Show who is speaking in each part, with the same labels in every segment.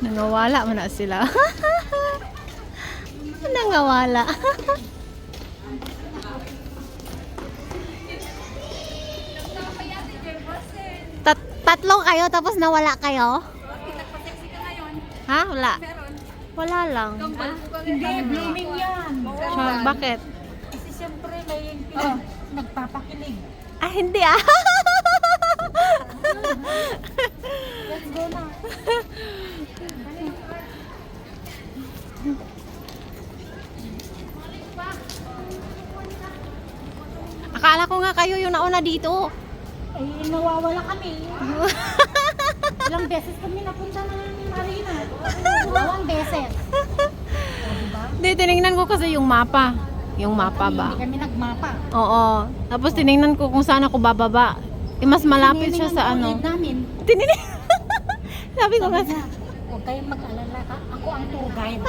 Speaker 1: Nangawala man na sila. Nangawala. Tatlo kayo tapos nawala kayo? Ha? Wala. Wala lang.
Speaker 2: Hindi, blooming yan.
Speaker 1: Bakit?
Speaker 2: Kasi siyempre may nagpapakilig.
Speaker 1: Ah, hindi ah.
Speaker 2: Let's go na.
Speaker 1: Akala ko nga kayo yung nauna dito.
Speaker 2: Eh, nawawala kami. Ilang beses kami napunta ng marina. 2 beses. Diba?
Speaker 1: Hindi, tinignan ko kasi yung mapa. Yung mapa ba?
Speaker 2: Hindi kami nagmapa.
Speaker 1: Oo. Tapos tinignan ko kung saan ako bababa. Eh, mas malapit siya sa ano.
Speaker 2: Namin.
Speaker 1: Tininig. Sabi ko kasi.
Speaker 2: Huwag kayong mag-alala ka. Ako ang tour guide.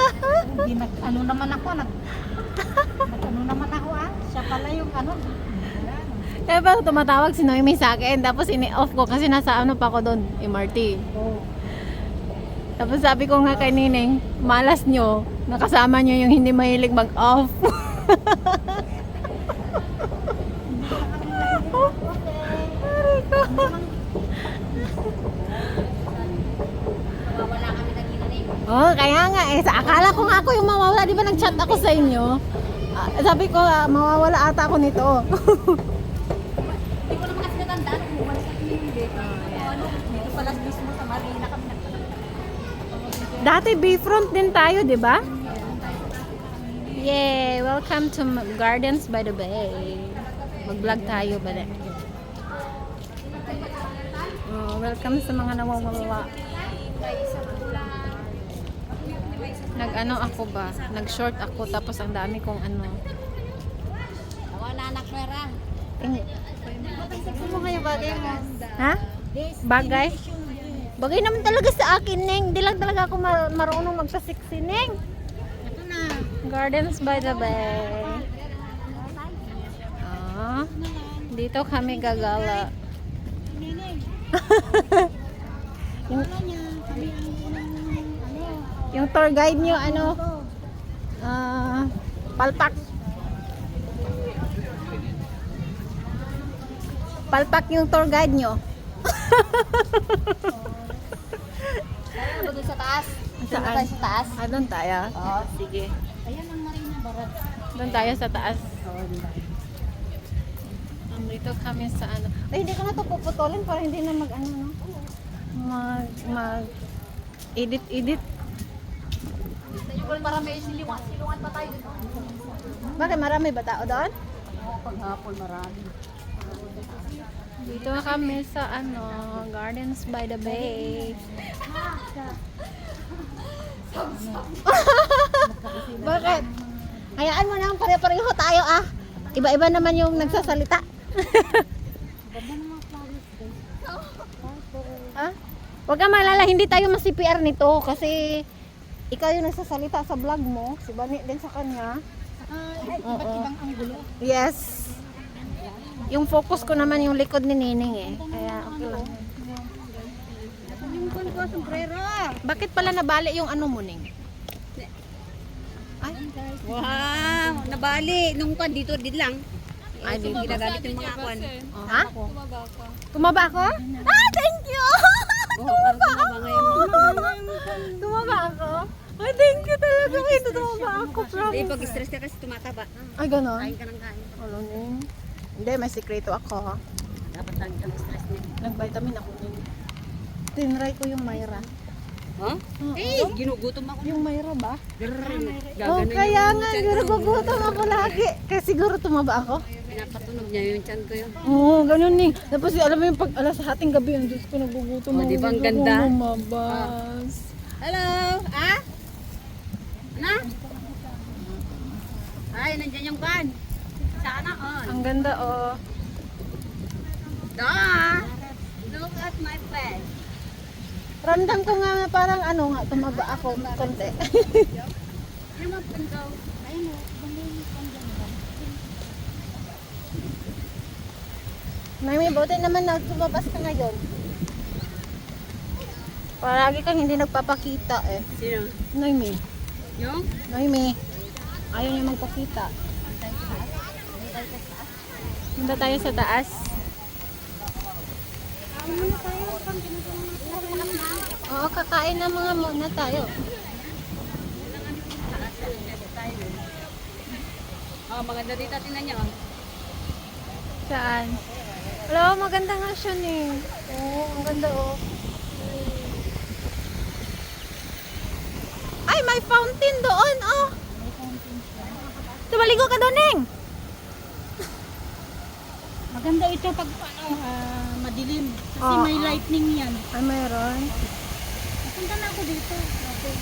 Speaker 2: Hindi ano naman ako. Ano naman ako Siya pala yung ano.
Speaker 1: Kaya pa tumatawag si Noemi sa akin. Tapos ini-off ko kasi nasa ano pa ako doon. MRT.
Speaker 2: Oh.
Speaker 1: Tapos sabi ko nga kay Nining, malas nyo. Nakasama nyo yung hindi mahilig mag-off. Oh, kaya nga eh. Akala ko nga ako yung mawawala. Di ba nag-chat ako sa inyo? Sabi ko, mawawala ata ako nito.
Speaker 2: Hindi ko naman kasi natandaan kung umalis kami hindi. Dito pala mismo sa marina kami
Speaker 1: Dati Bayfront din tayo, di ba? Yay! Welcome to Gardens by the Bay. Mag-vlog tayo ba de? Oh, welcome sa mga nawawala. Nag-ano ako ba? Nag-short ako tapos ang dami kong ano.
Speaker 2: Wala anak pera.
Speaker 1: Ano kayo bagay mo? Ha? Bagay? Bagay naman talaga sa akin, Neng. Hindi lang talaga ako marunong magpa-sexy, Neng.
Speaker 2: Ito na.
Speaker 1: Gardens by the Bay. Ah, dito kami gagala. Yung tour guide nyo, ano? Palpak. Palpak yung tour guide nyo.
Speaker 2: Kaya ba doon sa taas?
Speaker 1: Saan?
Speaker 2: Tayo sa taas?
Speaker 1: Doon tayo.
Speaker 2: Oo.
Speaker 1: Sige.
Speaker 2: Ayan ang marina barat.
Speaker 1: Doon tayo sa taas.
Speaker 2: Oo, diba?
Speaker 1: Dito kami sa ano. Ay, hindi ko na ito puputulin para hindi na mag-ano, no? Edit.
Speaker 2: Para may silungan pa tayo dito.
Speaker 1: Bakit marami ba tao doon?
Speaker 2: Oo, paghapon marami.
Speaker 1: Dito kami sa ano, Gardens by the Bay. Bakit? Hayaan mo na, pare-pareho tayo ah. Iba-iba naman yung nagsasalita.
Speaker 2: Ganda ng mga flowers guys.
Speaker 1: Ha? Huwag ka malala, hindi tayo mas-CPR nito kasi ikaw yung nagsasalita sa vlog mo. Si Bani din sa kanya.
Speaker 2: Iba't ibang anggulo.
Speaker 1: Yes. Yung focus ko naman yung likod ni Nining eh. Kaya okay lang.
Speaker 2: Yung kon ko, sombrero.
Speaker 1: Bakit pala nabali yung ano mo, Ning? Ay,
Speaker 2: Wow! Nabali. Nung kon dito din lang.
Speaker 1: Ay, di
Speaker 2: Ginagalit yung mga kwan.
Speaker 1: Ha? Tumaba ako? Ah, thank you!
Speaker 2: Tumaba ngayon mga.
Speaker 1: Tumaba ako? Ay, thank you talaga. Ito tumaba ako,
Speaker 2: Hindi,
Speaker 1: promise.
Speaker 2: pag stress ka kasi tumataba.
Speaker 1: Ay, ganon?
Speaker 2: Kain ka ng kain.
Speaker 1: Ano, Ning? Hindi, may sikreto ako.
Speaker 2: Dapat lagi ka ng stress niya.
Speaker 1: Nag-vitamin ako, Ning. Tinry ko yung Myra.
Speaker 2: Ha? Eh, ginugutom ako.
Speaker 1: Yung Myra ba?
Speaker 2: Gaganon
Speaker 1: Oh, kaya nga, nagugutom ako lagi. Kaya siguro tumaba ako.
Speaker 2: Pinapatunog niya yung tiyan ko yun.
Speaker 1: Oo, ganun eh. Tapos alam mo yung pag alas sa hating gabi, ang Diyos ko nagugutom.
Speaker 2: Oh, di ba ang
Speaker 1: Gusto kong
Speaker 2: ganda?
Speaker 1: lumabas.
Speaker 2: Hello? Ah? Ano? Ay, nandyan yung kan. Sana on.
Speaker 1: Ang ganda oh.
Speaker 2: Da! Look at my face.
Speaker 1: Ramdam ko nga na parang ano nga, tumaba ako konti.
Speaker 2: Yung mga pinto. Ayun o, bumili ko dyan ba?
Speaker 1: May buti naman na tumabas ka ngayon. Palagi kang hindi nagpapakita eh.
Speaker 2: Sino?
Speaker 1: Noemi.
Speaker 2: Yung?
Speaker 1: Noemi. Ayaw niya magpakita. Punta tayo sa taas. Oo, kakain na mga muna tayo.
Speaker 2: Oh, maganda dito, tingnan niyo.
Speaker 1: Saan? Hello, maganda nga siya eh. Oo, ang ganda oh. Ay, may fountain doon oh. Tumaligo ka doon, Neng.
Speaker 2: Maganda ito pag madilim. Kasi
Speaker 1: Oo.
Speaker 2: may lightning yan.
Speaker 1: Ay, mayroon.
Speaker 2: Napunta na ako dito. Okay.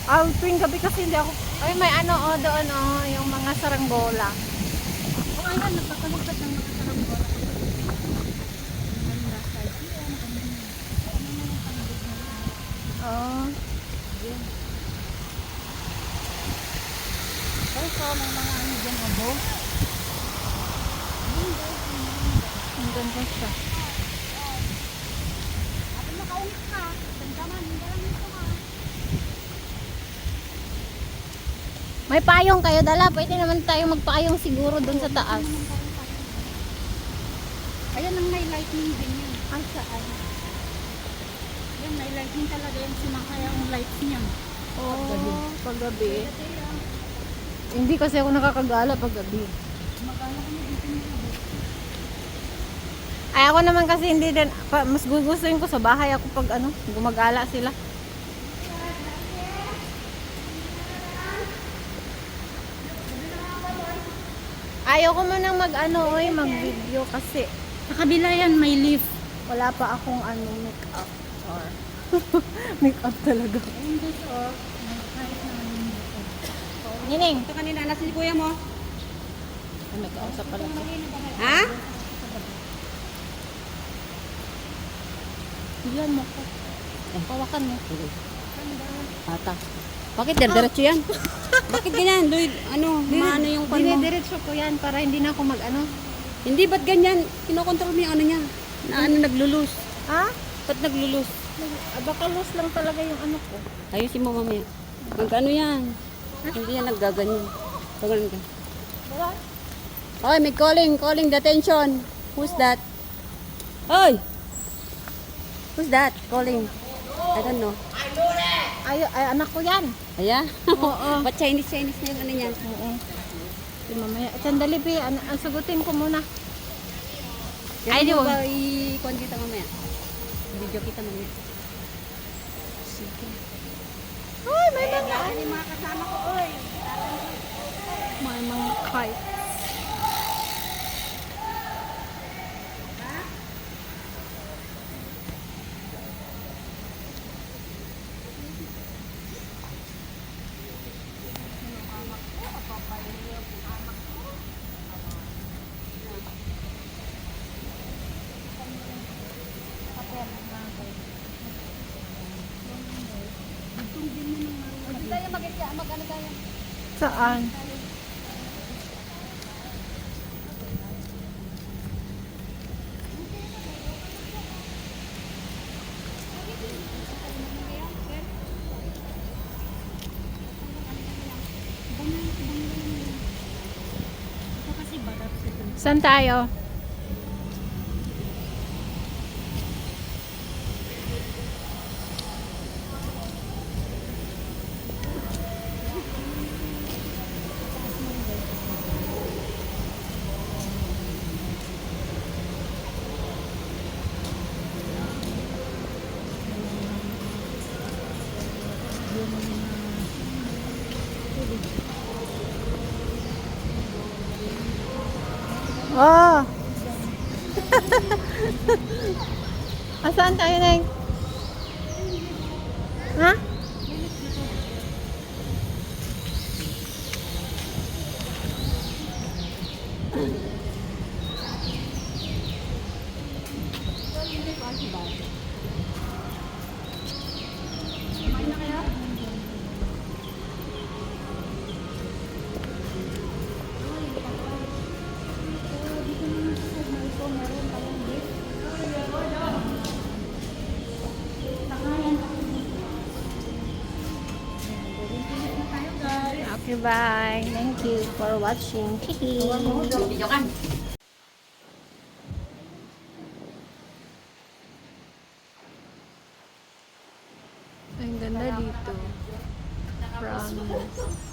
Speaker 1: Ah, tuwing gabi kasi hindi ako... Ay, may ano oh, doon oh, yung mga saranggola.
Speaker 2: Oh, ayan, nagpakalugkat ng mga saranggola.
Speaker 1: Oh.
Speaker 2: Ay, so, may mga ano dyan, abo.
Speaker 1: Ang ganda siya.
Speaker 2: At makaunit ka. Ganda man, hindi lang nito ka.
Speaker 1: May payong kayo dala. Pwede naman tayo magpayong siguro doon sa taas.
Speaker 2: Ayan ang may lightning din yan.
Speaker 1: Ay, saan?
Speaker 2: Yan, may lightning talaga yung sumakaya ang lights niya.
Speaker 1: Oh, paggabi. Hindi kasi ako nakakagala paggabi.
Speaker 2: Magkala ko na dito niya.
Speaker 1: Ay, ako naman kasi hindi din, mas gugustuhin ko sa bahay ako pag ano, gumagala sila. Ayaw ko munang mag-video kasi
Speaker 2: Sa kabila yan, may lift.
Speaker 1: wala pa akong make-up. Or make-up talaga.
Speaker 2: Ayun guys, oh. Kahit na ano yung likod.
Speaker 1: Nining,
Speaker 2: Ito kanina, nasa si kuya mo?
Speaker 1: ay, nag-ausap pala.
Speaker 2: Ha?
Speaker 1: Bilan mo ko. Pawakan mo.
Speaker 2: Ata. Bakit diretso yan? Bakit ganyan? Lloyd, maano yung pan mo?
Speaker 1: Dinidiretso ko yan para hindi na ako mag-ano.
Speaker 2: Hindi, ba't ganyan? Kinokontrol mo yung ano niya. Na ano, naglulus.
Speaker 1: Ha?
Speaker 2: Ba't naglulus?
Speaker 1: Baka loose lang talaga yung ano ko.
Speaker 2: Ayusin mo mamaya. Magkano yan? Hindi yan naggaganyan. Pagalan ka.
Speaker 1: Wala.
Speaker 2: Oy, may calling the attention. Who's that? Oy! Who's that? Calling. I don't know.
Speaker 1: Ay, anak ko yan.
Speaker 2: Aya?
Speaker 1: Oo.
Speaker 2: Ba't Chinese na yung ano niya?
Speaker 1: Oo. Di mamaya. Sandali, Pi. Sagutin ko muna.
Speaker 2: Ay,
Speaker 1: Ay, di
Speaker 2: di
Speaker 1: ba?
Speaker 2: ba? I-con kita mamaya. Video kita mamaya. Sige.
Speaker 1: Ay, may mga,
Speaker 2: Yung mga kasama ko, oy.
Speaker 1: may mga kites. Saan? Saan tayo? Oh! Asaan tayo, Neng? Ha? Bye. Thank you for watching. Ang ganda dito. Promise.